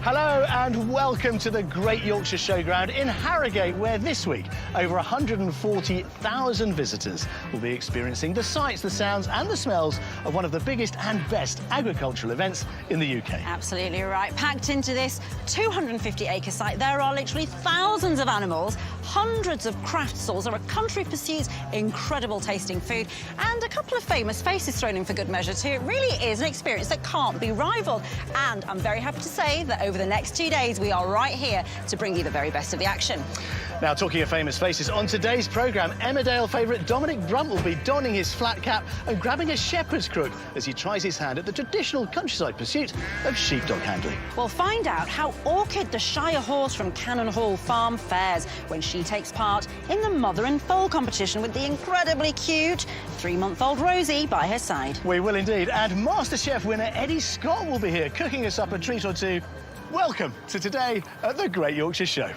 Hello and welcome to the Great Yorkshire Showground in Harrogate, where this week over 140,000 visitors will be experiencing the sights, the sounds and the smells of one of the biggest and best agricultural events in the UK. Absolutely right. Packed into this 250-acre site, there are literally thousands of animals, hundreds of craft stalls, there are country pursuits, incredible tasting food, and a couple of famous faces thrown in for good measure too. It really is an experience that can't be rivaled. And I'm very happy to say that over the next 2 days, we are right here to bring you the very best of the action. Now, talking of famous faces, on today's programme, Emmerdale favourite Dominic Brunt will be donning his flat cap and grabbing a shepherd's crook as he tries his hand at the traditional countryside pursuit of sheepdog handling. We'll find out how Orchid, the Shire horse from Cannon Hall Farm, fares when she takes part in the mother and foal competition with the incredibly cute 3-month-old Rosie by her side. We will indeed. And MasterChef winner Eddie Scott will be here cooking us up a treat or two. Welcome to today at the Great Yorkshire Show.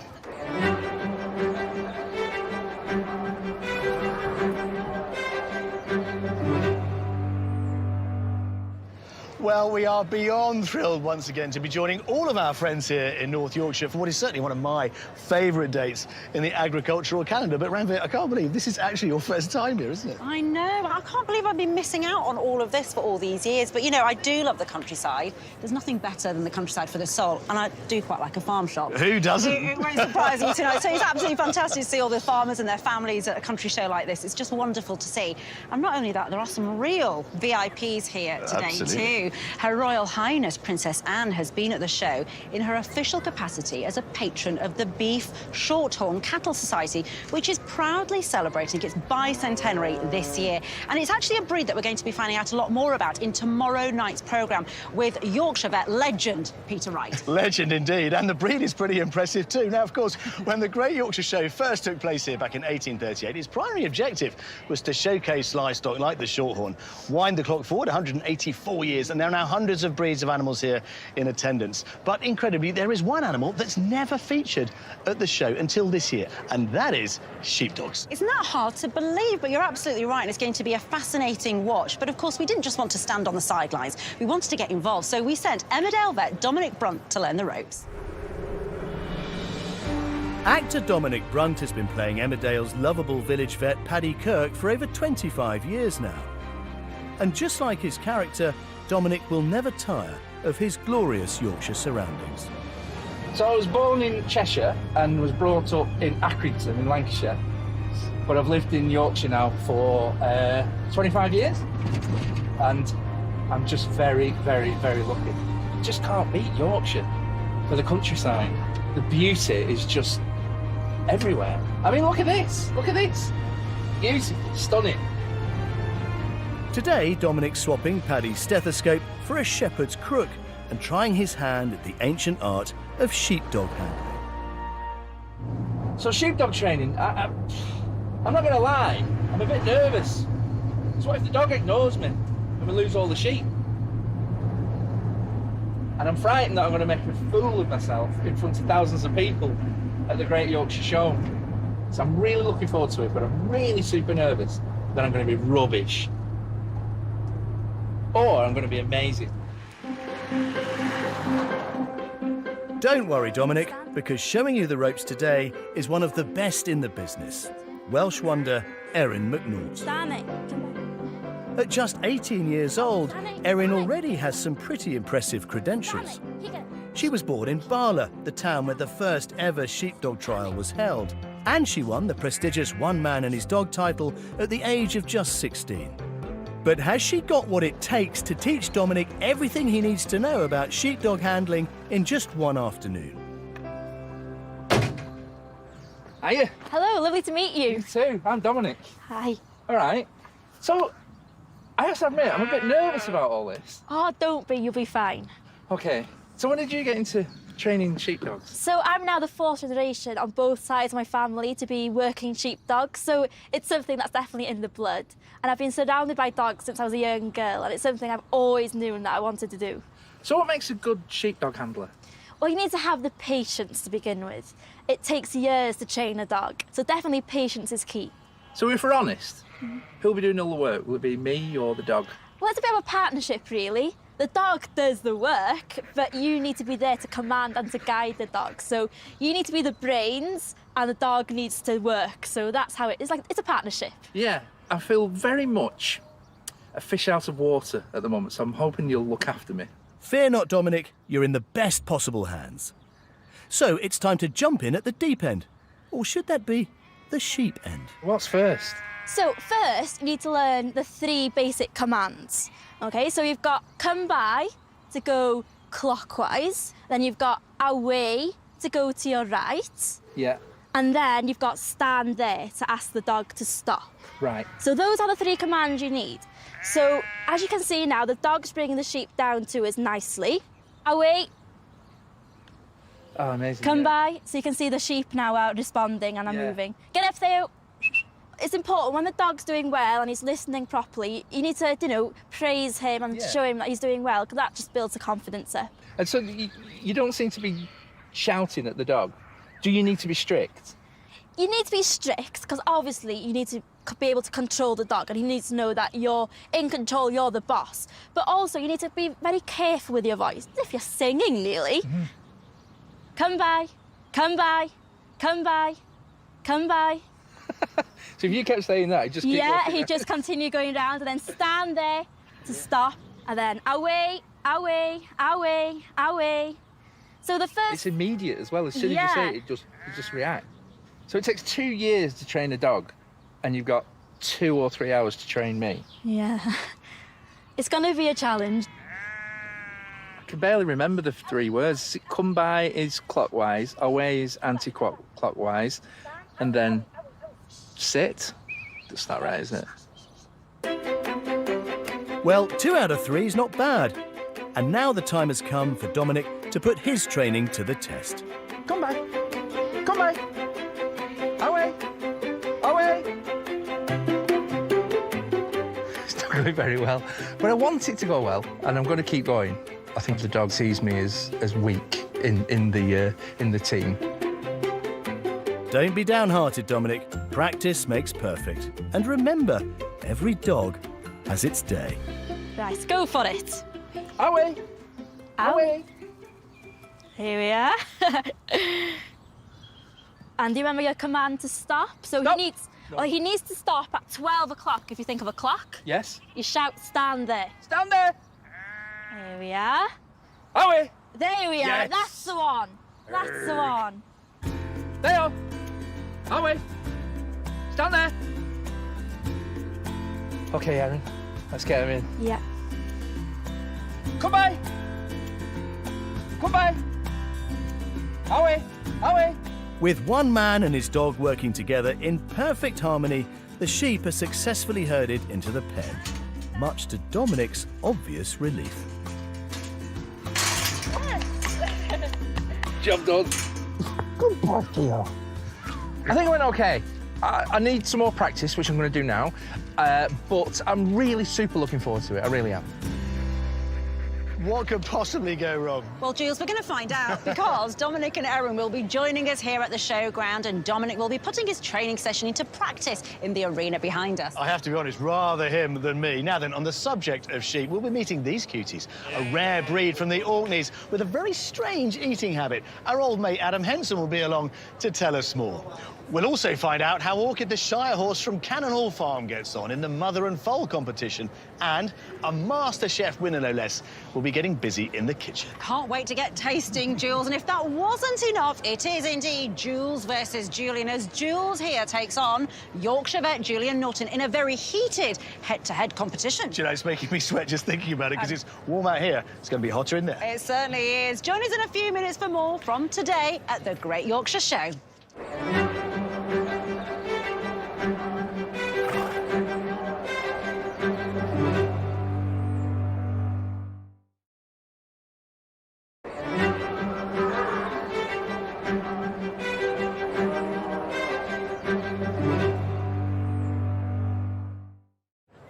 Well, we are beyond thrilled once again to be joining all of our friends here in North Yorkshire for what is certainly one of my favourite dates in the agricultural calendar. But Ranveer, I can't believe this is actually your first time here, isn't it? I know. I can't believe I've been missing out on all of this for all these years. But, you know, I do love the countryside. There's nothing better than the countryside for the soul. And I do quite like a farm shop. Who doesn't? It won't surprise you to know. So it's absolutely fantastic to see all the farmers and their families at a country show like this. It's just wonderful to see. And not only that, there are some real VIPs here today too. Her Royal Highness Princess Anne has been at the show in her official capacity as a patron of the Beef Shorthorn Cattle Society, which is proudly celebrating its bicentenary this year. And it's actually a breed that we're going to be finding out a lot more about in tomorrow night's programme with Yorkshire vet legend Peter Wright. Legend indeed, and the breed is pretty impressive too. Now, of course, when the Great Yorkshire Show first took place here back in 1838, its primary objective was to showcase livestock like the Shorthorn. Wind the clock forward 184 years, and there are now hundreds of breeds of animals here in attendance. But incredibly, there is one animal that's never featured at the show until this year, and that is sheepdogs. Isn't that hard to believe? But you're absolutely right, and it's going to be a fascinating watch. But of course, we didn't just want to stand on the sidelines. We wanted to get involved, so we sent Emmerdale vet Dominic Brunt to learn the ropes. Actor Dominic Brunt has been playing Emmerdale's lovable village vet Paddy Kirk for over 25 years now. And just like his character, Dominic will never tire of his glorious Yorkshire surroundings. So I was born in Cheshire and was brought up in Accrington in Lancashire, but I've lived in Yorkshire now for 25 years, and I'm just very, very, very lucky. You just can't beat Yorkshire for the countryside. The beauty is just everywhere. I mean, look at this, beautiful, stunning. Today, Dominic's swapping Paddy's stethoscope for a shepherd's crook and trying his hand at the ancient art of sheepdog handling. So sheepdog training, I'm not going to lie, I'm a bit nervous. So what if the dog ignores me and we lose all the sheep? And I'm frightened that I'm going to make a fool of myself in front of thousands of people at the Great Yorkshire Show. So I'm really looking forward to it, but I'm really super nervous that I'm going to be rubbish. Or I'm going to be amazing. Don't worry, Dominic, because showing you the ropes today is one of the best in the business. Welsh wonder Erin McNaught. At just 18 years old, Erin already has some pretty impressive credentials. She was born in Bala, the town where the first ever sheepdog trial was held, and she won the prestigious One Man and His Dog title at the age of just 16. But has she got what it takes to teach Dominic everything he needs to know about sheepdog handling in just one afternoon? Hiya. Hello, lovely to meet you. You too. I'm Dominic. Hi. All right. So, I have to admit, I'm a bit nervous about all this. Oh, don't be, you'll be fine. Okay. So when did you get into training sheepdogs? So I'm now the fourth generation on both sides of my family to be working sheepdogs, so it's something that's definitely in the blood. And I've been surrounded by dogs since I was a young girl, and it's something I've always known that I wanted to do. So what makes a good sheepdog handler? Well, you need to have the patience to begin with. It takes years to train a dog, so definitely patience is key. So if we're honest, who'll be doing all the work? Will it be me or the dog? Well, it's a bit of a partnership, really. the dog does the work, but you need to be there to command and to guide the dog. So you need to be the brains and the dog needs to work. So that's how it is. Like, it's a partnership. Yeah, I feel very much a fish out of water at the moment, so I'm hoping you'll look after me. Fear not, Dominic, you're in the best possible hands. So it's time to jump in at the deep end. Or should that be the sheep end? What's first? So first, you need to learn the 3 basic commands. Okay, so you've got come by to go clockwise, then you've got away to go to your right, Yeah. and then you've got stand there to ask the dog to stop. Right. So those are the 3 commands you need. So as you can see now, the dog's bringing the sheep down to us nicely. Away, Oh, amazing. come yeah. by. So you can see the sheep now are responding and are Yeah. moving. Get up there. It's important when the dog's doing well and he's listening properly, you need to, you know, praise him and Yeah. show him that he's doing well, because that just builds the confidence up. And so you don't seem to be shouting at the dog. Do you need to be strict? You need to be strict, because obviously you need to be able to control the dog and he needs to know that you're in control, you're the boss. But also you need to be very careful with your voice. If you're singing nearly, come by, come by, come by, come by. So if you kept saying that, it just keep Yeah, walking. he'd just continue going round and then stand there to stop and then away, away, away, away. So the It's first, immediate as well. As soon as you Yeah. say it, you just react. So it takes 2 years to train a dog, and you've got 2 or 3 hours to train me. yeah, it's going to be a challenge. I can barely remember the 3 words. Come by is clockwise, away is anti-clockwise, and then sit. That's not right, is it? Well, 2 out of 3 is not bad. And now the time has come for Dominic to put his training to the test. Come by. Come by. Away. Away. It's not going very well, but I want it to go well, and I'm going to keep going. I think the dog sees me as weak in the team. Don't be downhearted, Dominic. Practice makes perfect. And remember, every dog has its day. Right, go for it. Away. Away. Here we are. And do you remember your command to stop? So Stop. he needs to stop at 12 o'clock, if you think of a clock. Yes. You shout, stand there. Stand there. Here we are. Away. There we are. Yes. That's the one. That's the one. There. Away. Stand there. Okay, Erin. Let's get him in. Yeah. Come by. Come by. Away. Away. With one man and his dog working together in perfect harmony, the sheep are successfully herded into the pen, much to Dominic's obvious relief. Job done. Good boy, Theo. I think it went okay. I need some more practice, which I'm going to do now, but I'm really super looking forward to it. I really am. What could possibly go wrong? Well, Jules, we're going to find out because Dominic and Erin will be joining us here at the showground, and Dominic will be putting his training session into practice in the arena behind us. I have to be honest, rather him than me. Now then, on the subject of sheep, we'll be meeting these cuties, a rare breed from the Orkneys with a very strange eating habit. Our old mate Adam Henson will be along to tell us more. We'll also find out how Orchid the Shire horse from Cannon Hall Farm gets on in the mother and foal competition. And a Master Chef winner, no less, will be getting busy in the kitchen. Can't wait to get tasting, Jules. And if that wasn't enough, it is indeed Jules versus Julian, as Jules here takes on Yorkshire vet Julian Norton in a very heated head-to-head competition. Do you know, it's making me sweat just thinking about it because it's warm out here. It's going to be hotter in there. It certainly is. Join us in a few minutes for more from today at the Great Yorkshire Show.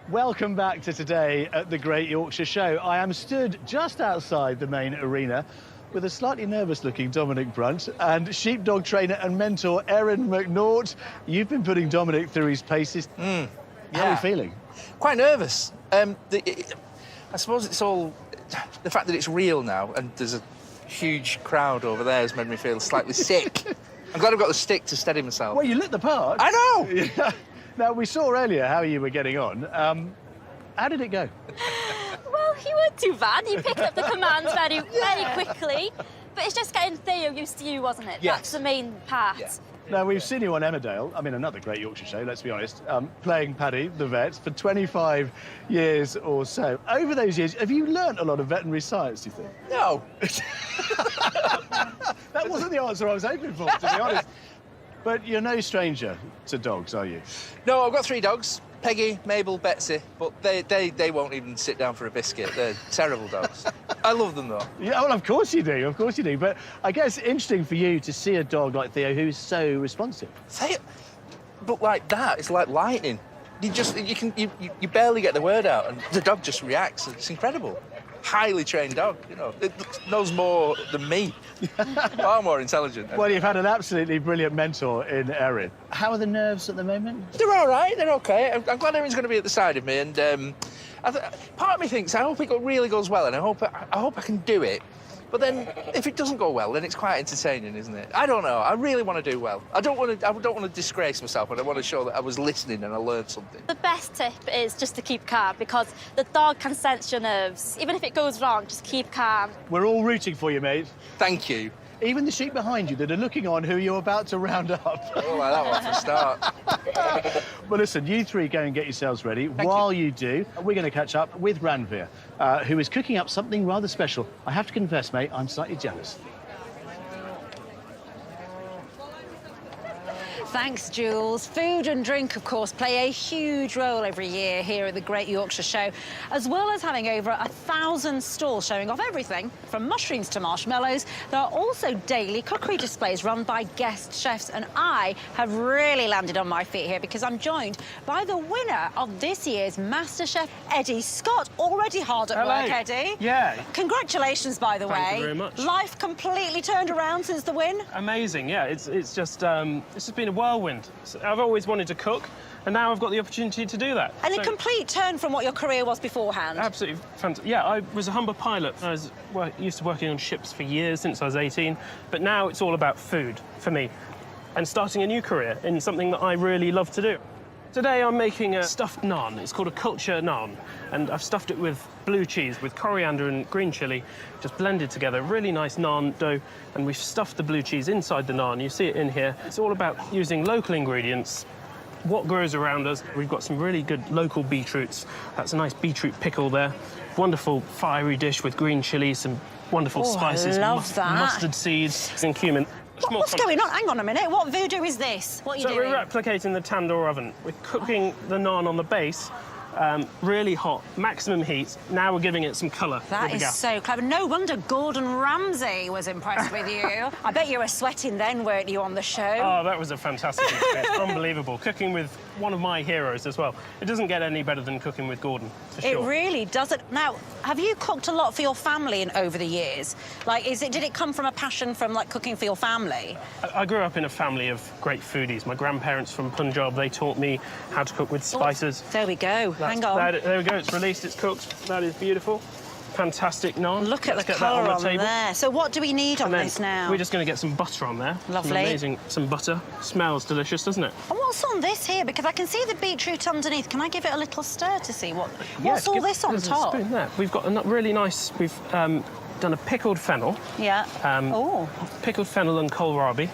Welcome back to today at the Great Yorkshire Show. I am stood just outside the main arena with a slightly nervous-looking Dominic Brunt and sheepdog trainer and mentor Erin McNaught. You've been putting Dominic through his paces. How are you feeling? Quite nervous. I suppose it's all the fact that it's real now and there's a huge crowd over there has made me feel slightly sick. I'm glad I've got the stick to steady myself. Well, you lit the part. I know! Yeah. Now, we saw earlier how you were getting on. How did it go? Well, he weren't too bad. You picked up the commands very quickly. But it's just getting Theo used to you, wasn't it? Yes. That's the main part. Yeah. Now, we've seen you on Emmerdale, I mean, another great Yorkshire show, let's be honest, playing Paddy, the vet, for 25 years or so. Over those years, have you learnt a lot of veterinary science, do you think? No. That wasn't the answer I was hoping for, to be honest. But you're no stranger to dogs, are you? No, I've got 3 dogs. Peggy, Mabel, Betsy, but they won't even sit down for a biscuit. They're terrible dogs. I love them, though. Yeah, well, of course you do, of course you do. But I guess interesting for you to see a dog like Theo who's so responsive. But like that, it's like lightning. You barely get the word out, and the dog just reacts. It's incredible. Highly trained dog, you know. It knows more than me. Far more intelligent. Well, you've had an absolutely brilliant mentor in Erin. How are the nerves at the moment? They're all right. They're okay. I'm glad Erin's going to be at the side of me, and part of me thinks I hope it really goes well, and I hope I can do it. But then, if it doesn't go well, then it's quite entertaining, isn't it? I don't know. I really want to do well. I don't want to disgrace myself, but I want to show that I was listening and I learned something. The best tip is just to keep calm, because the dog can sense your nerves. Even if it goes wrong, just keep calm. We're all rooting for you, mate. Thank you. Even the sheep behind you that are looking on who you're about to round up. Oh, like that one for a start. Well, listen, you 3 go and get yourselves ready. While you do, we're going to catch up with Ranveer, who is cooking up something rather special. I have to confess, mate, I'm slightly jealous. Thanks, Jules. Food and drink, of course, play a huge role every year here at the Great Yorkshire Show, as well as having over 1,000 stalls showing off everything from mushrooms to marshmallows. There are also daily cookery displays run by guest chefs, and I have really landed on my feet here because I'm joined by the winner of this year's MasterChef, Eddie Scott. Already hard at work, Eddie. Yeah. Congratulations, by the way. Thank you very much. Life completely turned around since the win. Amazing, yeah. It's just been a whirlwind. I've always wanted to cook, and now I've got the opportunity to do that. And a complete turn from what your career was beforehand. Absolutely fantastic. Yeah, I was a humber pilot. I was used to working on ships for years since I was 18, but now it's all about food for me, and starting a new career in something that I really love to do. Today I'm making a stuffed naan. It's called a culture naan, and I've stuffed it with blue cheese, with coriander and green chilli, just blended together. Really nice naan dough, and we've stuffed the blue cheese inside the naan. You see it in here. It's all about using local ingredients, what grows around us. We've got some really good local beetroots. That's a nice beetroot pickle there. Wonderful fiery dish with green chilli, some wonderful spices, I love that. mustard seeds and cumin. What's going on? Hang on a minute. What voodoo is this? What are you doing? So we're replicating the tandoor oven. We're cooking the naan on the base, really hot, maximum heat. Now we're giving it some colour. That is so clever. No wonder Gordon Ramsay was impressed with you. I bet you were sweating then, weren't you, on the show? Oh, that was a fantastic experience. Unbelievable. Cooking with one of my heroes as well. It doesn't get any better than cooking with Gordon, for sure. It really doesn't. Now, have you cooked a lot for your family over the years? Like, did it come from a passion from, like, cooking for your family? I grew up in a family of great foodies. My grandparents from Punjab, they taught me how to cook with spices. There we go. Hang on. There we go. It's released. It's cooked. That is beautiful. Fantastic naan. Look at Let's the get that colour on the table. there. So what do we need on And then this now? We're just going to get some butter on there. Lovely. Some butter. Smells delicious, doesn't it? And what's on this here? Because I can see the beetroot underneath. Can I give it a little stir to see what's all this on There's top? A spoon there. We've got a really nice. We've done a pickled fennel. Yeah. Pickled fennel and kohlrabi,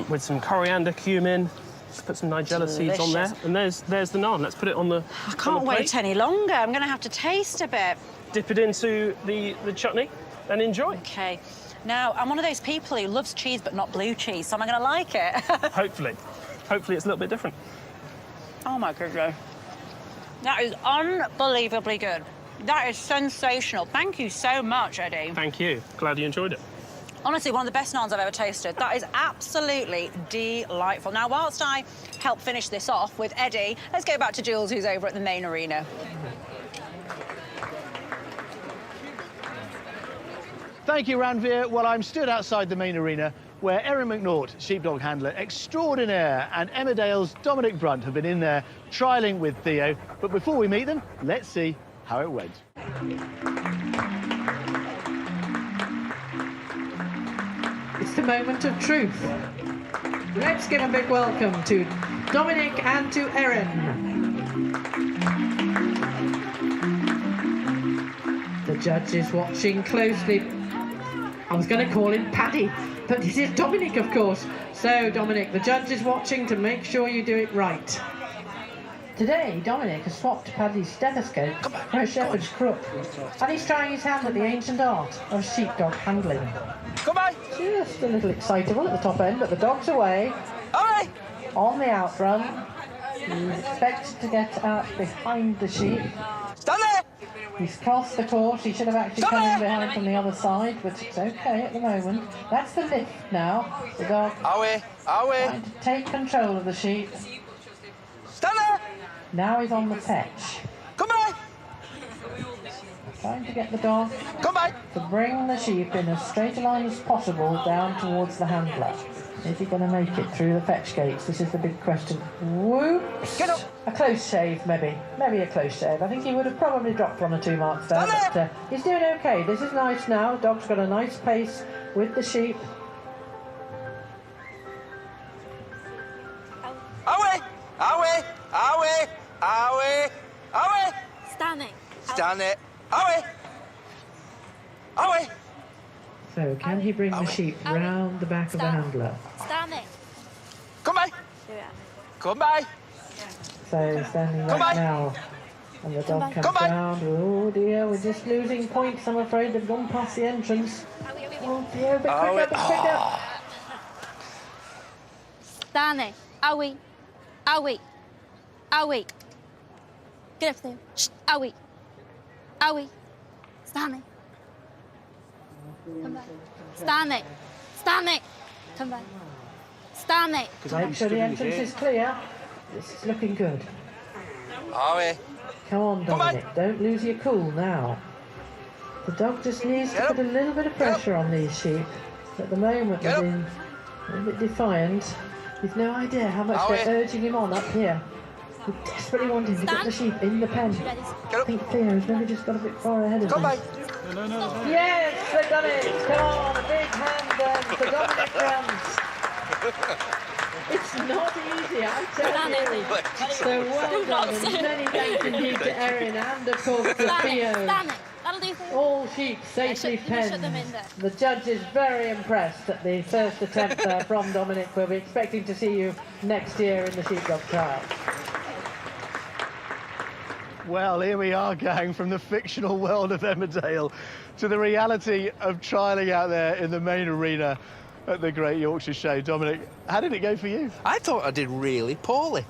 with some coriander, cumin. Let's put some nigella seeds on there. And there's the naan. Let's put it on the. I can't wait any longer. I'm going to have to taste a bit. Dip it into the chutney and enjoy. OK. Now, I'm one of those people who loves cheese but not blue cheese, so am I going to like it? Hopefully. Hopefully it's a little bit different. Oh, my goodness. That is unbelievably good. That is sensational. Thank you so much, Eddie. Thank you. Glad you enjoyed it. Honestly, one of the best naans I've ever tasted. That is absolutely delightful. Now, whilst I help finish this off with Eddie, let's go back to Jules, who's over at the main arena. Thank you, Ranveer. Well, I'm stood outside the main arena where Erin McNaught, sheepdog handler extraordinaire, and Emmerdale's Dominic Brunt have been in there trialling with Theo. But before we meet them, let's see how it went. It's the moment of truth. Let's give a big welcome to Dominic and to Erin. The judge is watching closely. I was going to call him Paddy, but this is Dominic, of course. So, Dominic, the judge is watching to make sure you do it right. Today, Dominic has swapped Paddy's stethoscope for a shepherd's crook, and he's trying his hand at the ancient art of sheepdog handling. Come on! Just a little excitable at the top end, but the dog's away. Aye! On the outrun. He expects to get out behind the sheep. Stand there! He's crossed the course. He should have actually come in behind from the other side, but it's okay at the moment. That's the lift now. The dog Away! trying to take control of the sheep. Stand there! Now he's on the fetch. Come on! Trying to get the dog Come on! to bring the sheep in as straight a line as possible down towards the handler. Is he going to make it through the fetch gates? This is the big question. Whoops! Get up! A close shave, maybe. Maybe a close shave. I think he would have probably dropped 1 or 2 marks there, but he's doing okay. This is nice now. The dog's got a nice pace with the sheep. Away! Away! Away! Away! Away! Standing. Stand it! Away! Away! So, can he bring the sheep round the back of the handler? Standing. Come on! Do it. Come on! So, standing Come right on. now. And the dog comes Come on. round. Oh dear, we're just losing points, I'm afraid. They've gone past the entrance. Oh dear, a bit quicker, a bit quicker. Standing. Awi. Awi. Awi. Get up there. Shh. Awi. Awi. Standing. Come back. Standing. Standing. Come back. Standing. Make sure the entrance is clear. This is looking good. Away! Come on, Dominic. Don't lose your cool now. The dog just needs to put a little bit of pressure on these sheep. At the moment, they're being a little bit defiant. We've no idea how much they're urging him on up here. We desperately want him to get the sheep in the pen. I think Theo's maybe just got a bit far ahead of him. Yes, they've done it! Come on, a big hand then for Dominic Rance. It's not easy, I tell you. So well done, and many thanks indeed to Erin and of course to Theo. That'll do. All sheep safely penned. The judge is very impressed at the first attempt there from Dominic. We'll be expecting to see you next year in the sheepdog trial. Well, here we are going from the fictional world of Emmerdale to the reality of trialling out there in the main arena at the Great Yorkshire Show. Dominic, how did it go for you? I thought I did really poorly.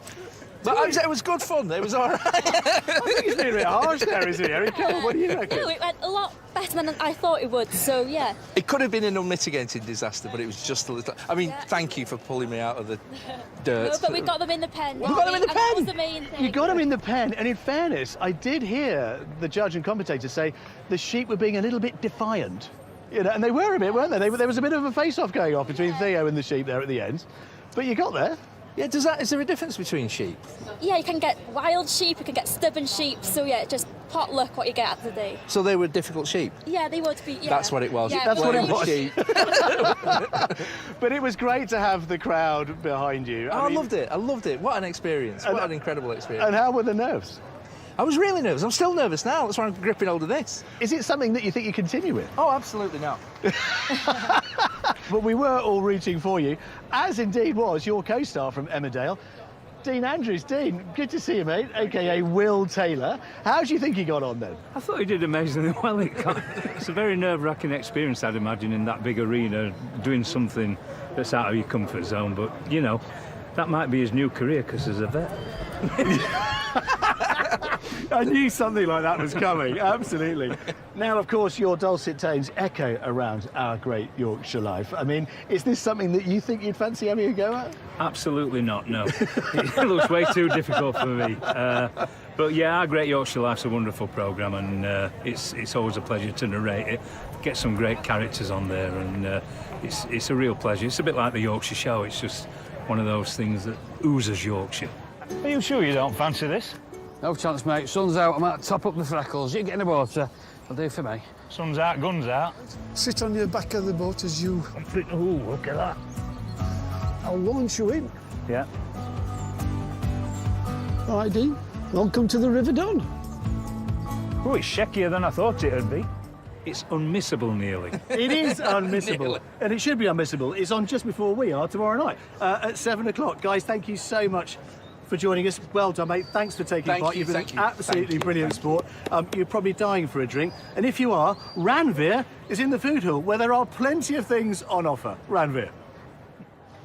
But it was good fun. It was all right. I think he's being a bit harsh there, isn't he, Eric? Come on, what do you reckon? No, it went a lot better than I thought it would, so yeah. It could have been an unmitigated disaster, but it was just a little... I mean, thank you for pulling me out of the dirt. No, but we got them in the pen. We got them in the pen? That was the main thing. You got him in the pen, and in fairness, I did hear the judge and commentator say the sheep were being a little bit defiant. You know, and they were a bit, weren't they? There was a bit of a face-off going off between Theo and the sheep there at the end. But you got there. Yeah, is there a difference between sheep? Yeah, you can get wild sheep, you can get stubborn sheep, so yeah, just pot luck what you get at the day. So they were difficult sheep? Yeah, they would be, yeah. That's what it was. Yeah, That's what it was. Sheep. But it was great to have the crowd behind you. I loved it. I loved it. What an experience. What an incredible experience. And how were the nerves? I was really nervous. I'm still nervous now. That's why I'm gripping hold of this. Is it something that you think you continue with? Oh, absolutely not. But we were all rooting for you, as indeed was your co-star from Emmerdale, Dean Andrews. Dean, good to see you, mate, a.k.a. Will Taylor. How do you think he got on, then? I thought he did amazingly well. It's a very nerve-wracking experience, I'd imagine, in that big arena, doing something that's out of your comfort zone. But, you know, that might be his new career, because he's a vet. I knew something like that was coming, absolutely. Now, of course, your dulcet tones echo around our Great Yorkshire life. I mean, is this something that you think you'd fancy having a go at? Absolutely not, no. It looks way too difficult for me. But yeah, our Great Yorkshire Life's a wonderful programme, and it's always a pleasure to narrate it. Get some great characters on there, and it's a real pleasure. It's a bit like the Yorkshire Show. It's just one of those things that oozes Yorkshire. Are you sure you don't fancy this? No chance, mate. Sun's out. I'm out to top up the freckles. You get in the water. Will do for me. Sun's out, guns out. Sit on your back of the boat as you... Ooh, look at that. I'll launch you in. Yeah. All right, Dean. Welcome to the River Don. Oh, it's sheckier than I thought it would be. It's unmissable, nearly. It is unmissable, and it should be unmissable. It's on just before we are tomorrow night at 7 o'clock. Guys, thank you so much for joining us. Well done, mate. Thanks for taking part. You've been an absolutely brilliant sport. You're probably dying for a drink, and if you are, Ranveer is in the food hall where there are plenty of things on offer. Ranveer.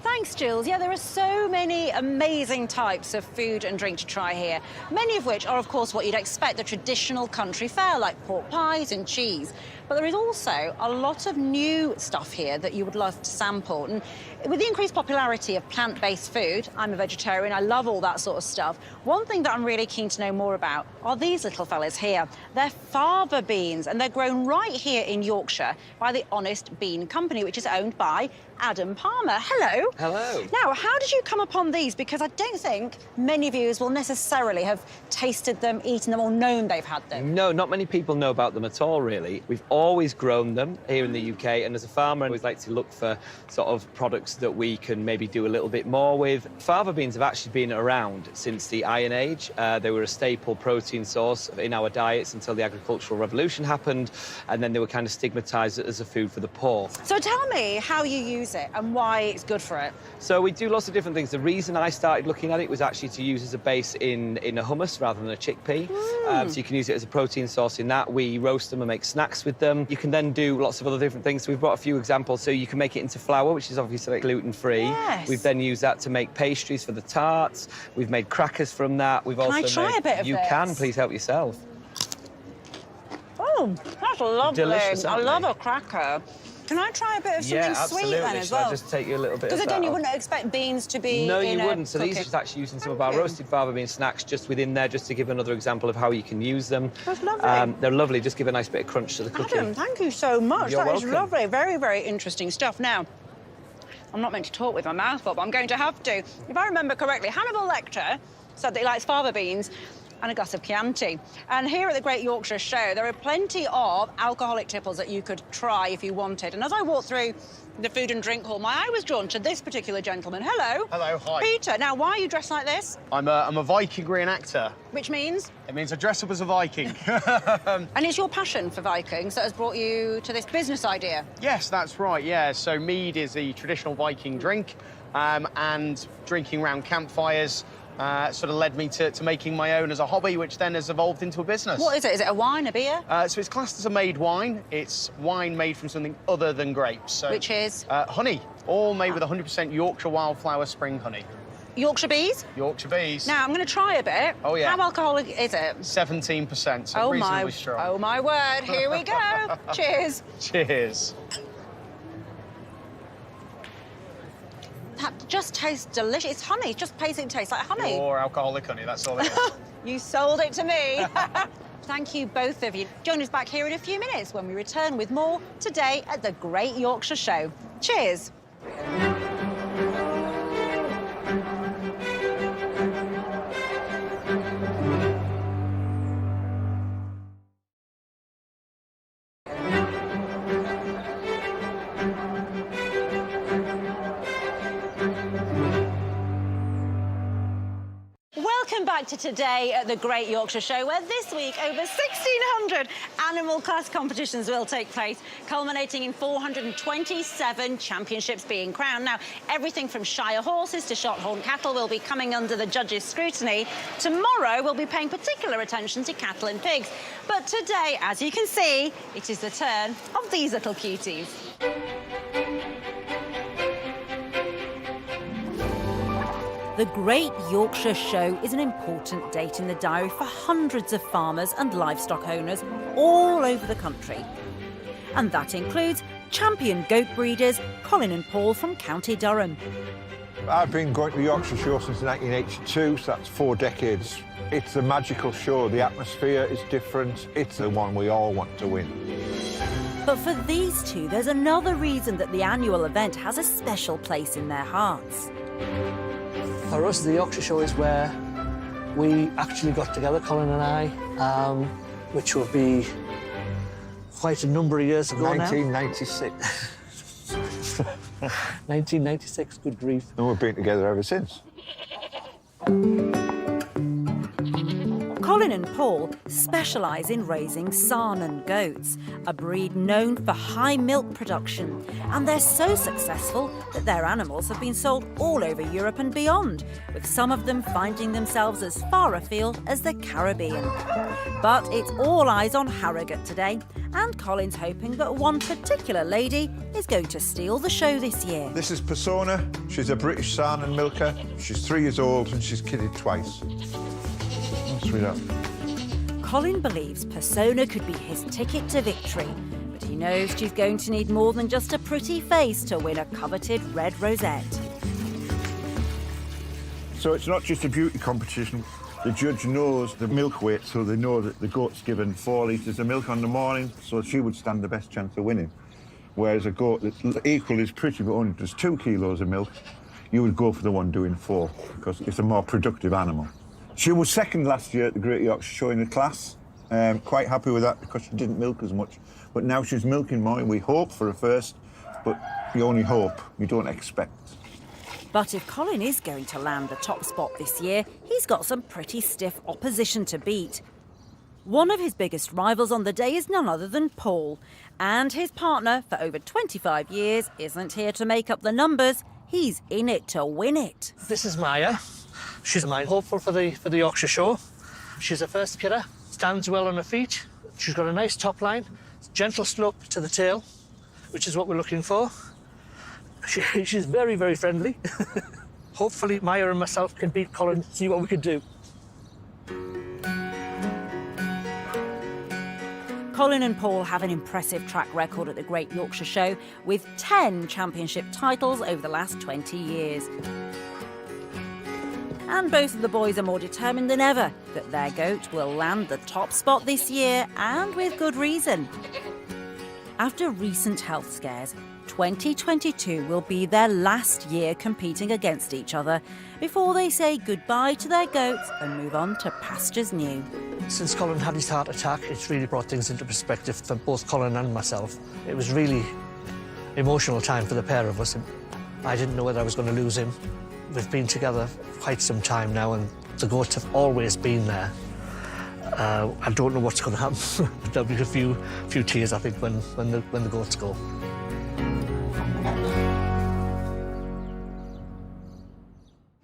Thanks, Jules. Yeah, there are so many amazing types of food and drink to try here, many of which are, of course, what you'd expect, the traditional country fare, like pork pies and cheese. But there is also a lot of new stuff here that you would love to sample. And with the increased popularity of plant-based food, I'm a vegetarian, I love all that sort of stuff. One thing that I'm really keen to know more about are these little fellas here. They're fava beans, and they're grown right here in Yorkshire by the Honest Bean Company, which is owned by Adam Palmer. Hello. Hello. Now, how did you come upon these? Because I don't think many viewers will necessarily have tasted them, eaten them, or known they've had them. No, not many people know about them at all, really. We've always grown them here in the UK, and as a farmer, I always like to look for sort of products that we can maybe do a little bit more with. Fava beans have actually been around since the Iron Age. They were a staple protein source in our diets until the agricultural revolution happened, and then they were kind of stigmatised as a food for the poor. So tell me how you use it and why it's good for it. So we do lots of different things. The reason I started looking at it was actually to use as a base in a hummus rather than a chickpea. So you can use it as a protein source in that. We roast them and make snacks with them. You can then do lots of other different things. So we've brought a few examples. So you can make it into flour, which is obviously like gluten-free. Yes. We've then used that to make pastries for the tarts. We've made crackers from that. We've also I try made... a bit of You this? can, please help yourself. Oh, that's lovely. Delicious, I aren't love they? a cracker. Can I try a bit of something sweet then as Shall well? I just take you a little bit of Because that again, you off? wouldn't expect beans to be No, in you a wouldn't. So these cookie. are just actually using some of our roasted fava bean snacks just within there, just to give another example of how you can use them. That's lovely. They're lovely. Just give a nice bit of crunch to the cookie. Adam, thank you so much. You're That is welcome. lovely. Very, very interesting stuff. Now, I'm not meant to talk with my mouth full, but I'm going to have to. If I remember correctly, Hannibal Lecter said that he likes fava beans and a glass of Chianti. And here at the Great Yorkshire Show, there are plenty of alcoholic tipples that you could try if you wanted. And as I walked through the food and drink hall, my eye was drawn to this particular gentleman. Hello. Hello, hi. Peter. Now, why are you dressed like this? I'm a Viking reenactor. Which means? It means I dress up as a Viking. And it's your passion for Vikings that has brought you to this business idea? Yes, that's right, yeah. So mead is the traditional Viking drink, and drinking around campfires sort of led me to making my own as a hobby, which then has evolved into a business. What is it? Is it a wine, a beer? So it's classed as a made wine. It's wine made from something other than grapes. So, Which is? Honey, all made with 100% Yorkshire wildflower spring honey. Yorkshire bees? Yorkshire bees. Now, I'm going to try a bit. Oh, yeah. How alcoholic is it? 17%, so reasonably strong. Oh, my word. Here we go. Cheers. Cheers. That just tastes delicious. It's honey. It just basically tastes like honey. Or alcoholic honey, that's all it is. You sold it to me. Thank you, both of you. Join us back here in a few minutes when we return with more today at the Great Yorkshire Show. Cheers. Welcome back to today at the Great Yorkshire Show, where this week over 1,600 animal class competitions will take place, culminating in 427 championships being crowned. Now, everything from Shire horses to shorthorn cattle will be coming under the judges' scrutiny. Tomorrow, we'll be paying particular attention to cattle and pigs. But today, as you can see, it is the turn of these little cuties. The Great Yorkshire Show is an important date in the diary for hundreds of farmers and livestock owners all over the country. And that includes champion goat breeders Colin and Paul from County Durham. I've been going to the Yorkshire Show since 1982, so that's 4 decades. It's a magical show. The atmosphere is different. It's the one we all want to win. But for these two, there's another reason that the annual event has a special place in their hearts. For us, the Yorkshire Show is where we actually got together, Colin and I, which will be quite a number of years ago 1996. now. 1996, good grief. And we've been together ever since. Colin and Paul specialise in raising Saanen goats, a breed known for high milk production. And they're so successful that their animals have been sold all over Europe and beyond, with some of them finding themselves as far afield as the Caribbean. But it's all eyes on Harrogate today, and Colin's hoping that one particular lady is going to steal the show this year. This is Persona. She's a British Saanen milker. She's 3 years old and she's kidded twice. Sweetheart. Colin believes Persona could be his ticket to victory, but he knows she's going to need more than just a pretty face to win a coveted red rosette. So it's not just a beauty competition. The judge knows the milk weight, so they know that the goat's given 4 litres of milk on the morning, so she would stand the best chance of winning. Whereas a goat that's equal is pretty but only does 2 kilos of milk, you would go for the one doing 4, because it's a more productive animal. She was second last year at the Great Yorkshire Show in the class. Quite happy with that because she didn't milk as much. But now she's milking more, and we hope for a first, but you only hope, you don't expect. But if Colin is going to land the top spot this year, he's got some pretty stiff opposition to beat. One of his biggest rivals on the day is none other than Paul. And his partner for over 25 years isn't here to make up the numbers, he's in it to win it. This is Maya. She's my hopeful for the Yorkshire Show. She's a first kidder, stands well on her feet. She's got a nice top line, gentle slope to the tail, which is what we're looking for. She's very, very friendly. Hopefully Maya and myself can beat Colin, see what we can do. Colin and Paul have an impressive track record at the Great Yorkshire Show, with 10 championship titles over the last 20 years. And both of the boys are more determined than ever that their goat will land the top spot this year, and with good reason. After recent health scares, 2022 will be their last year competing against each other before they say goodbye to their goats and move on to pastures new. Since Colin had his heart attack, it's really brought things into perspective for both Colin and myself. It was really emotional time for the pair of us. I didn't know whether I was going to lose him. We've been together quite some time now, and the goats have always been there. I don't know what's going to happen. There'll be a few tears, I think, when the goats go.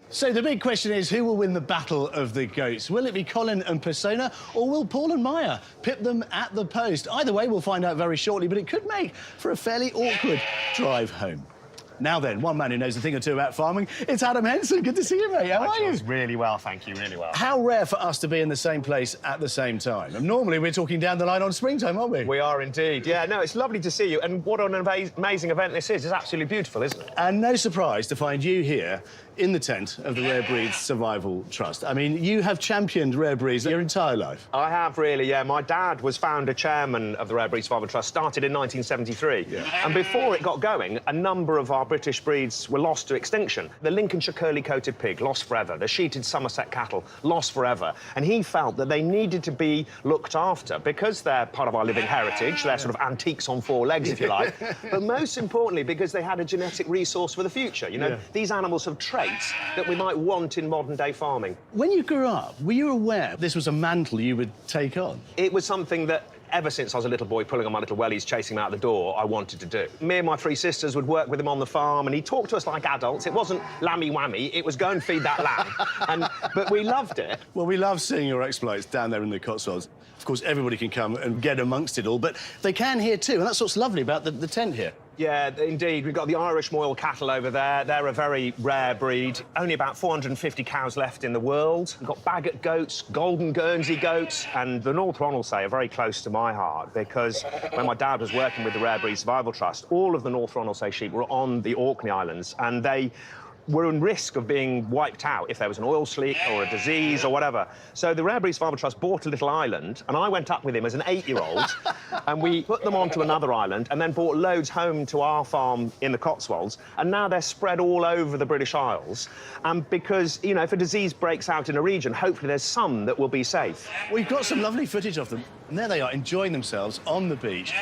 So the big question is, who will win the battle of the goats? Will it be Colin and Persona, or will Paul and Maya pip them at the post? Either way, we'll find out very shortly, but it could make for a fairly awkward drive home. Now then, one man who knows a thing or two about farming, it's Adam Henson. Good to see you, mate. How are you? Really well, thank you, really well. How rare for us to be in the same place at the same time. And normally we're talking down the line on springtime, aren't we? We are indeed. Yeah, no, it's lovely to see you. And what an amazing event this is. It's absolutely beautiful, isn't it? And no surprise to find you here in the tent of the Rare Breeds Survival Trust. I mean, you have championed rare breeds your entire life. I have, really, yeah. My dad was founder chairman of the Rare Breeds Survival Trust, started in 1973. Yeah. And before it got going, a number of our British breeds were lost to extinction. The Lincolnshire curly-coated pig, lost forever. The sheeted Somerset cattle, lost forever. And he felt that they needed to be looked after because they're part of our living heritage. They're sort of antiques on 4 legs, if you like. But most importantly, because they had a genetic resource for the future. You know, these animals have traits that we might want in modern-day farming. When you grew up, were you aware this was a mantle you would take on? It was something that ever since I was a little boy pulling on my little wellies, chasing him out the door, I wanted to do. Me and my 3 sisters would work with him on the farm, and he talked to us like adults. It wasn't lammy-whammy, it was go and feed that lamb. But we loved it. Well, we love seeing your exploits down there in the Cotswolds. Of course, everybody can come and get amongst it all, but they can here too, and that's what's lovely about the tent here. Yeah, indeed. We've got the Irish Moyle cattle over there. They're a very rare breed. Only about 450 cows left in the world. We've got Bagot goats, Golden Guernsey goats, and the North Ronaldsay are very close to my heart because when my dad was working with the Rare Breed Survival Trust, all of the North Ronaldsay sheep were on the Orkney Islands, and they were in risk of being wiped out if there was an oil leak or a disease or whatever. So the Rare Breeds Farmer Trust bought a little island, and I went up with him as an 8-year-old, and we put them onto another island and then brought loads home to our farm in the Cotswolds, and now they're spread all over the British Isles. And because, you know, if a disease breaks out in a region, hopefully there's some that will be safe. We've got some lovely footage of them, and there they are, enjoying themselves on the beach.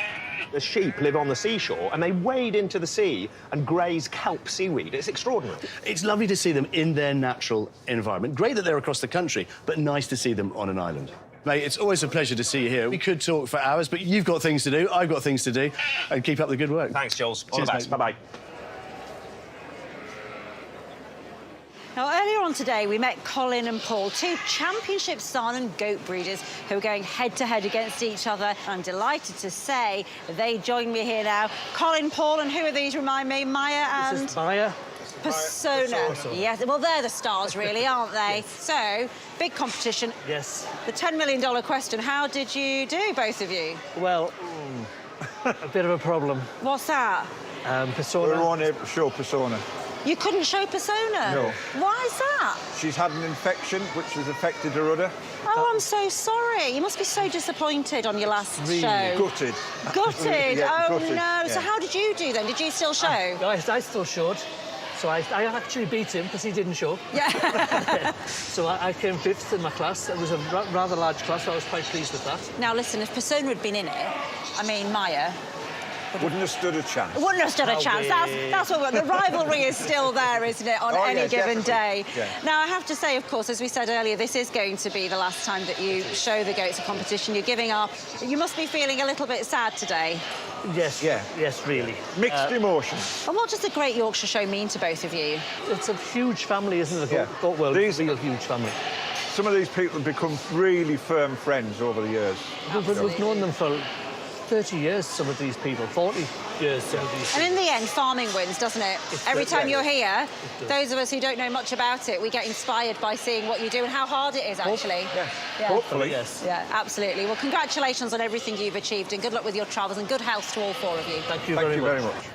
The sheep live on the seashore, and they wade into the sea and graze kelp seaweed. It's extraordinary. It's lovely to see them in their natural environment. Great that they're across the country, but nice to see them on an island. Mate, it's always a pleasure to see you here. We could talk for hours, but you've got things to do, I've got things to do, and keep up the good work. Thanks, Jules. All Cheers, the best. mate. Bye-bye. Now, earlier on today, we met Colin and Paul, two championship Saanen goat breeders who are going head-to-head against each other. I'm delighted to say they join me here now. Colin, Paul, and who are these, remind me? Maya and... This is Maya. Persona. Yes, well, they're the stars, really, aren't they? Yes. So, big competition. Yes. The $10 million question, how did you do, both of you? Well, a bit of a problem. What's that? Persona. We're on to show Persona. You couldn't show Persona? No. Why is that? She's had an infection which has affected her udder. Oh, I'm so sorry. You must be so disappointed on your last show. Gutted. Gutted? Yeah, oh, gutted, no. yeah. So how did you do, then? Did you still show? I still showed. So I actually beat him because he didn't show. Yeah. So I came 5th in my class. It was a rather large class, so I was quite pleased with that. Now, listen, if Persona had been in it, I mean, Maya... Wouldn't have stood a chance. Wouldn't have stood a chance. That's what the rivalry is still there, isn't it, on any given day? Yeah. Now, I have to say, of course, as we said earlier, this is going to be the last time that you show the goats a competition. You're giving up. You must be feeling a little bit sad today. Yes. Yeah. Yes, really. Mixed emotions. And what does the Great Yorkshire Show mean to both of you? It's a huge family, isn't it? The goat world is a real huge family. Some of these people have become really firm friends over the years. We've known them for 30 years, some of these people, 40 years, some of these And in the end, farming wins, doesn't it? Every time you're here, those of us who don't know much about it, we get inspired by seeing what you do and how hard it is, actually. Yeah. Hopefully. Yes. Yeah, absolutely. Well, congratulations on everything you've achieved and good luck with your travels and good health to all 4 of you. Thank you very much.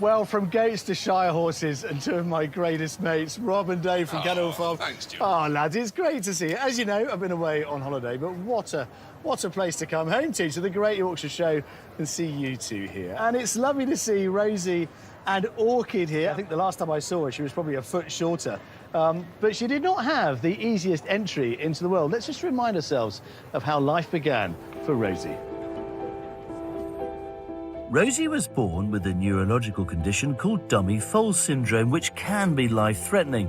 Well, from goats to Shire horses and two of my greatest mates, Rob and Dave from Kenil Farm. Thanks, Stuart. Oh, lads, it's great to see you. As you know, I've been away on holiday, but what a place to come home to the Great Yorkshire Show and see you two here. And it's lovely to see Rosie and Orchid here. I think the last time I saw her, she was probably a foot shorter. But she did not have the easiest entry into the world. Let's just remind ourselves of how life began for Rosie. Rosie was born with a neurological condition called dummy foal syndrome, which can be life-threatening.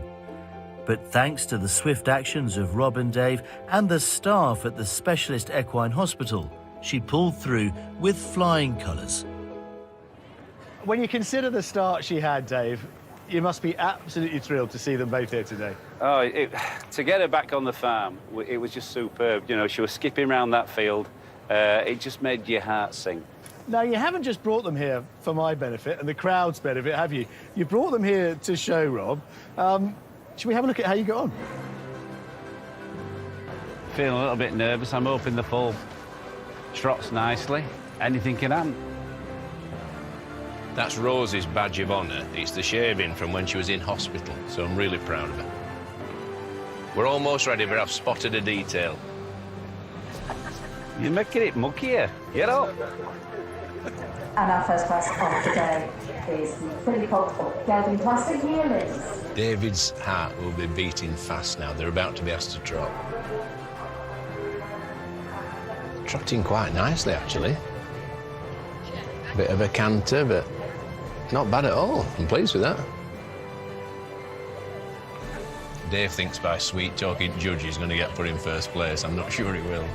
But thanks to the swift actions of Rob and Dave and the staff at the Specialist Equine Hospital, she pulled through with flying colours. When you consider the start she had, Dave, you must be absolutely thrilled to see them both here today. Oh, to get her back on the farm, it was just superb. You know, she was skipping around that field. It just made your heart sing. Now, you haven't just brought them here for my benefit and the crowd's benefit, have you? You brought them here to show, Rob. Should we have a look at how you got on? Feeling a little bit nervous. I'm hoping the foal trots nicely. Anything can happen. That's Rosie's badge of honour. It's the shaving from when she was in hospital, so I'm really proud of her. We're almost ready, but I've spotted a detail. You're making it muckier. Get up. And our first class of the day is the fully culpable gelding classic yearlings. David's heart will be beating fast now. They're about to be asked to trot. Trotting quite nicely, actually. Bit of a canter, but not bad at all. I'm pleased with that. Dave thinks by sweet-talking judge he's going to get put in first place. I'm not sure he will.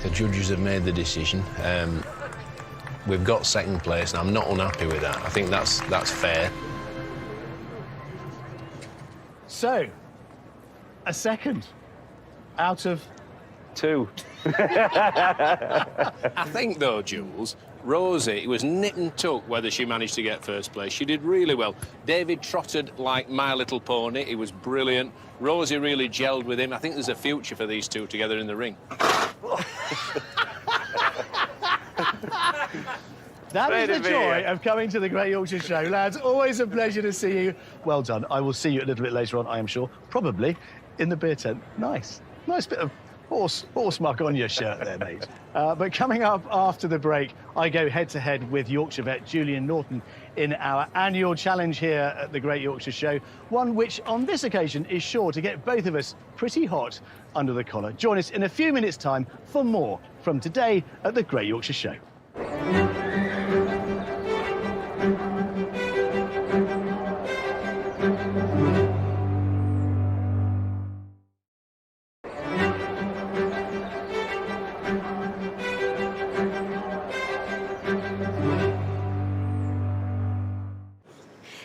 The judges have made the decision. We've got second place, and I'm not unhappy with that. I think that's fair. So, a second out of 2. I think, though, Jules, Rosie, it was nip and tuck whether she managed to get first place. She did really well. David trotted like My Little Pony. He was brilliant. Rosie really gelled with him. I think there's a future for these two together in the ring. That is Great the to be joy here. of coming to the Great Yorkshire Show, lads. Always a pleasure to see you. Well done. I will see you a little bit later on, I am sure. Probably in the beer tent. Nice bit of horse muck on your shirt there, mate. But coming up after the break, I go head-to-head with Yorkshire vet Julian Norton in our annual challenge here at the Great Yorkshire Show, one which on this occasion is sure to get both of us pretty hot under the collar. Join us in a few minutes' time for more from today at the Great Yorkshire Show.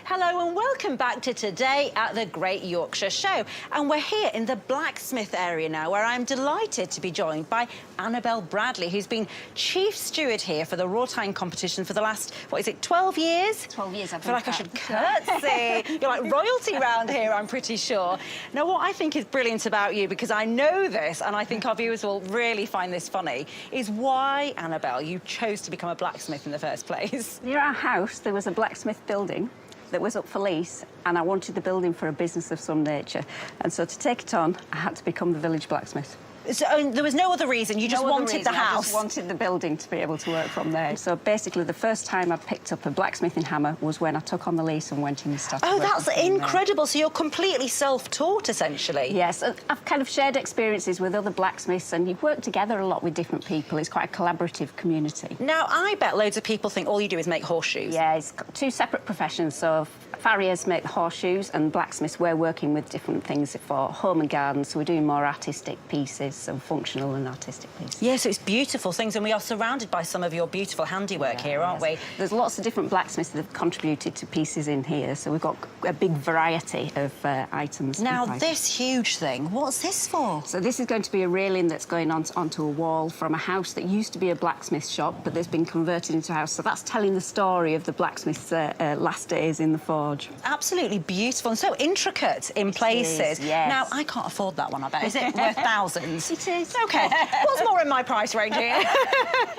Hello and welcome back to Today at the Great Yorkshire Show. And we're here in the blacksmith area now, where I'm delighted to be joined by Annabelle Bradley, who's been chief steward here for the raw tying competition for the last, 12 years? 12 years, I feel like I should curtsy. You're like royalty round here, I'm pretty sure. Now, what I think is brilliant about you, because I know this, and I think our viewers will really find this funny, is why, Annabelle, you chose to become a blacksmith in the first place. Near our house, there was a blacksmith building that was up for lease, and I wanted the building for a business of some nature. And so to take it on, I had to become the village blacksmith. So there was no other reason, you just wanted the house? I just wanted the building to be able to work from there. So basically, the first time I picked up a blacksmithing hammer was when I took on the lease and went in and started Oh, working that's from incredible. there. So you're completely self-taught, essentially? Yes, I've kind of shared experiences with other blacksmiths, and you've worked together a lot with different people. It's quite a collaborative community. Now, I bet loads of people think all you do is make horseshoes. Yeah, it's got two separate professions. So farriers make the horseshoes, and blacksmiths, we're working with different things for home and garden. So we're doing more artistic pieces, so functional and artistic pieces. Yeah, so it's beautiful things, and we are surrounded by some of your beautiful handiwork here, aren't we? There's lots of different blacksmiths that have contributed to pieces in here, so we've got a big variety of items. Now, this huge thing, what's this for? So this is going to be a railing that's going onto a wall from a house that used to be a blacksmith shop, but that's been converted into a house. So that's telling the story of the blacksmith's last days in the forge. Absolutely beautiful and so intricate in places. It is, yes. Now, I can't afford that one, I bet. Is it worth thousands? It is. OK. What's more in my price range here?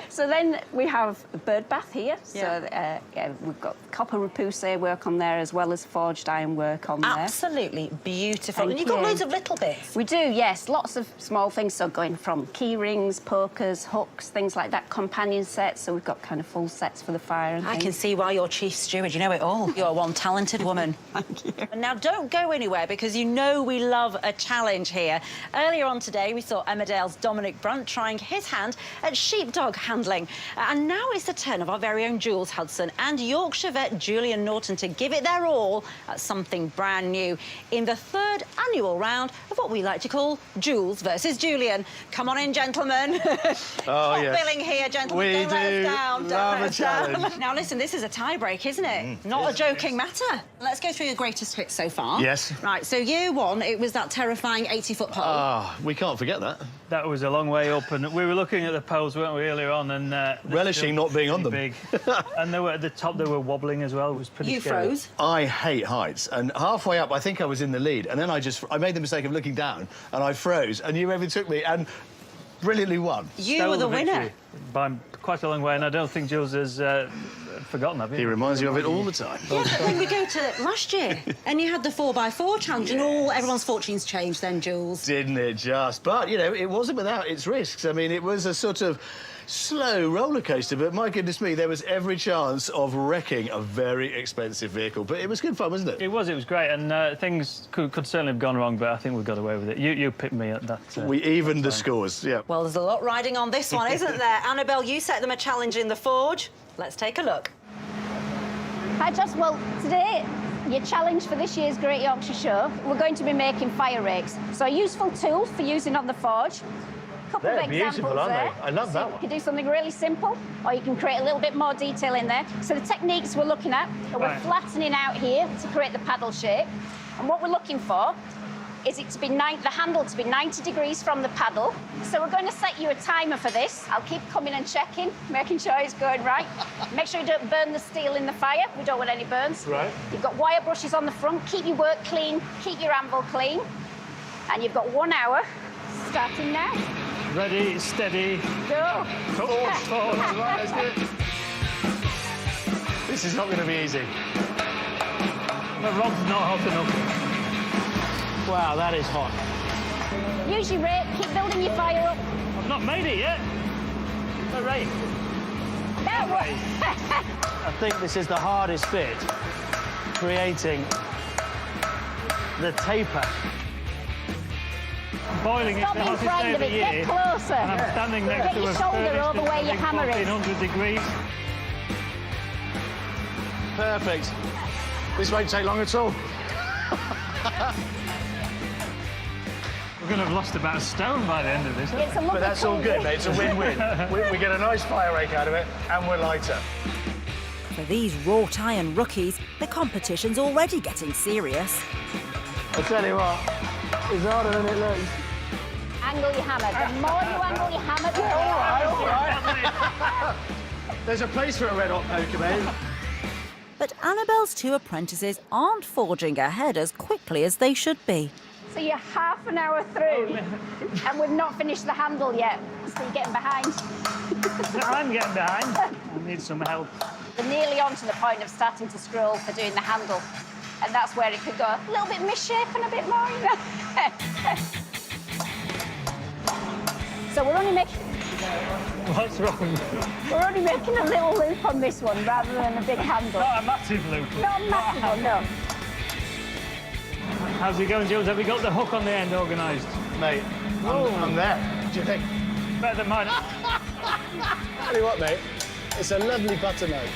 So then we have a bird bath here. Yeah. So we've got copper repoussé work on there, as well as forged iron work on there. Absolutely beautiful. Thank and you've got you. loads of little bits. We do, yes. Lots of small things, so going from key rings, pokers, hooks, things like that, companion sets, so we've got kind of full sets for the fire and I things. can see why you're chief steward. You know it all. You're one talented woman. Thank you. And now, don't go anywhere, because you know we love a challenge here. Earlier on today, we saw Emmerdale's Dominic Brunt trying his hand at sheepdog handling. And now it's the turn of our very own Jules Hudson and Yorkshire vet Julian Norton to give it their all at something brand new in the third annual round of what we like to call Jules versus Julian. Come on in, gentlemen. Top billing here, gentlemen. We Don't let us down. Don't love let a us down. challenge. Now, listen, this is a tie-break, isn't it? Not a joking matter. Let's go through your greatest hits so far. Yes. Right, so year one, it was that terrifying 80-foot pole. Ah, we can't forget that. That was a long way up, and we were looking at the poles, weren't we, earlier on, and relishing not being on them. Big. And they were at the top, they were wobbling as well. It was pretty scary. You froze. I hate heights, and halfway up, I think I was in the lead, and then I made the mistake of looking down, and I froze, and you overtook me, and brilliantly won. You were the winner. By quite a long way, and I don't think Jules has forgotten that. He reminds you of it all the time. Yeah, but then we go to last year, and you had the 4x4 challenge, and everyone's fortunes changed then, Jules. Didn't it just? But, you know, it wasn't without its risks. I mean, it was a sort of slow roller coaster, but my goodness me, there was every chance of wrecking a very expensive vehicle. But it was good fun, wasn't it? It was great, and things could certainly have gone wrong, but I think we got away with it. You picked me at that. We evened the scores, yeah. Well, there's a lot riding on this one, isn't there? Annabelle, you set them a challenge in the forge. Let's take a look. Hi, Joss. Well, today, your challenge for this year's Great Yorkshire Show, we're going to be making fire rakes. So a useful tool for using on the forge. Couple They're of examples beautiful, aren't there. they? I love that You one. can do something really simple, or you can create a little bit more detail in there. So the techniques we're looking at, we're flattening out here to create the paddle shape. And what we're looking for is it to be the handle to be 90 degrees from the paddle. So we're going to set you a timer for this. I'll keep coming and checking, making sure it's going right. Make sure you don't burn the steel in the fire. We don't want any burns. Right. You've got wire brushes on the front. Keep your work clean, keep your anvil clean. And you've got 1 hour starting now. Ready, steady, go. Forward. Right, let's do it. This is not going to be easy. The rod's not hot enough. Wow, that is hot. Use your rake, keep building your fire up. I've not made it yet. Hooray. I think this is the hardest bit, creating the taper. Boiling is Stop the being hottest day frightened of of the it, year. get closer. And I'm standing next Get to your a shoulder furnace over that's where your running hammer is. 1400 degrees. Perfect. This won't take long at all. We're going to have lost about a stone by the end of this. It's a lovely But that's all good, mate. It's a win-win. we get a nice fire rake out of it, and we're lighter. For these wrought iron rookies, the competition's already getting serious. I tell you what, it's harder than it looks. Angle your hammer. The more you angle your hammer, the All right. There's a place for a red hot poker, mate. But Annabelle's two apprentices aren't forging ahead as quickly as they should be. So you're half an hour through, and we've not finished the handle yet. So you're getting behind. I'm getting behind. I need some help. We're nearly on to the point of starting to scroll for doing the handle. And that's where it could go a little bit misshapen a bit more, you know. So we're only making... What's wrong? We're only making a little loop on this one rather than a big handle. Not a massive loop. Not a massive one, no. How's it going, Jules? Have we got the hook on the end organised? Mate, I'm there. What do you think? Better than mine. Tell you what, mate, it's a lovely buttermilk.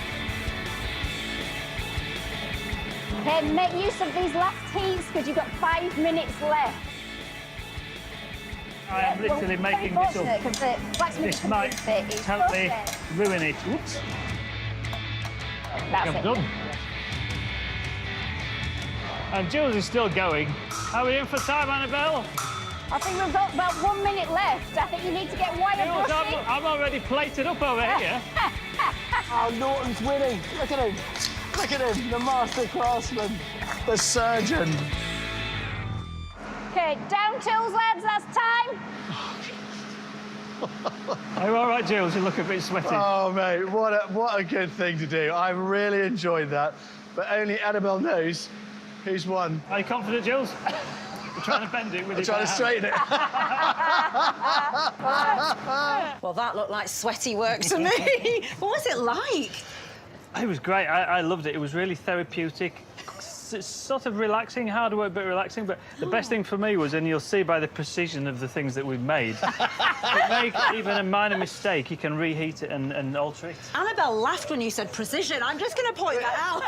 Okay, make use of these last heats because you've got 5 minutes left. I am literally making this up. This might totally ruin it. Oops. That's I'm it. done. And Jules is still going. Are we in for time, Annabelle? I think we've got about 1 minute left. I think you need to get wire Jules, brushing. I'm already plated up over here. Oh, Norton's winning. Look at him. Look at him, the master craftsman, the surgeon. Okay, down tools, lads, that's time. Are you all right, Jules? You look a bit sweaty. Oh, mate, what a good thing to do. I really enjoyed that. But only Annabelle knows who's won. Are you confident, Jules? You're trying to bend it with your trying to straighten it. Well, that looked like sweaty work to me. What was it like? It was great. I loved it. It was really therapeutic. It's sort of relaxing, hard work, but relaxing. But the best thing for me was, and you'll see by the precision of the things that we've made, make even a minor mistake, you can reheat it and alter it. Annabelle laughed when you said precision. I'm just going to point that out.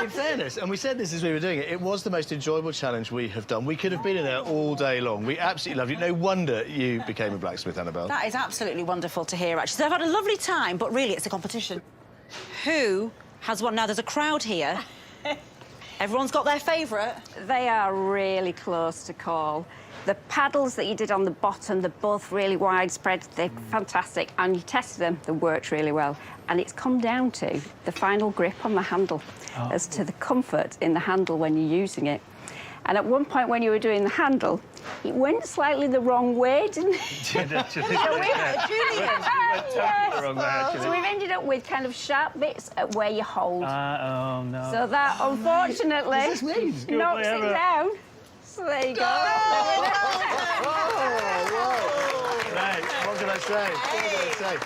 In fairness, and we said this as we were doing it, it was the most enjoyable challenge we have done. We could have been in there all day long. We absolutely loved it. No wonder you became a blacksmith, Annabelle. That is absolutely wonderful to hear, actually. So I've had a lovely time, but really it's a competition. Who has won? Now, there's a crowd here. Everyone's got their favourite. They are really close to call. The paddles that you did on the bottom, they're both really widespread. They're fantastic. And you tested them, they worked really well. And it's come down to the final grip on the handle, as to the comfort in the handle when you're using it. And at one point when you were doing the handle, it went slightly the wrong way, didn't it? Did actually. So we've ended up with kind of sharp bits at where you hold. Oh, no. So that, unfortunately, Does this mean? knocks it down. So there you go. Right, what can I say? What can I say?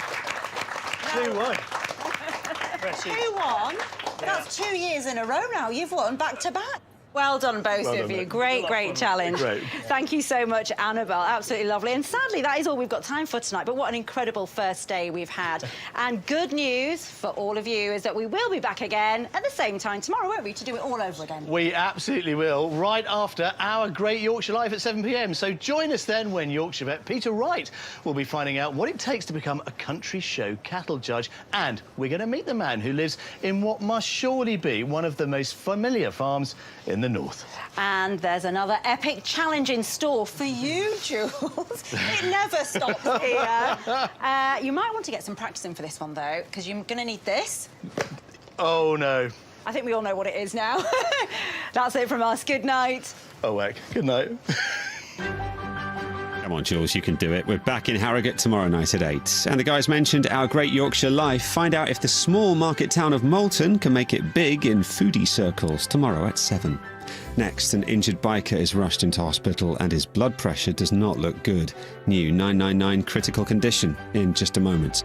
2-1. That's 2 years in a row now. You've won back-to-back. Well done, both of you. Great, great challenge. Great. Thank you so much, Annabelle. Absolutely lovely. And sadly, that is all we've got time for tonight. But what an incredible first day we've had. And good news for all of you is that we will be back again at the same time tomorrow, won't we, to do it all over again? We absolutely will, right after our Great Yorkshire Live at 7 p.m. So join us then when Yorkshire vet Peter Wright will be finding out what it takes to become a country show cattle judge. And we're going to meet the man who lives in what must surely be one of the most familiar farms in the north. And there's another epic challenge in store for you, Jules. It never stops here. You might want to get some practice in for this one, though, because you're going to need this. Oh, no. I think we all know what it is now. That's it from us. Good night. Oh, heck. Good night. Come on, Jules, you can do it. We're back in Harrogate tomorrow night at 8. And the guys mentioned Our Great Yorkshire Life. Find out if the small market town of Moulton can make it big in foodie circles tomorrow at 7. Next, an injured biker is rushed into hospital and his blood pressure does not look good. New 999 critical condition in just a moment.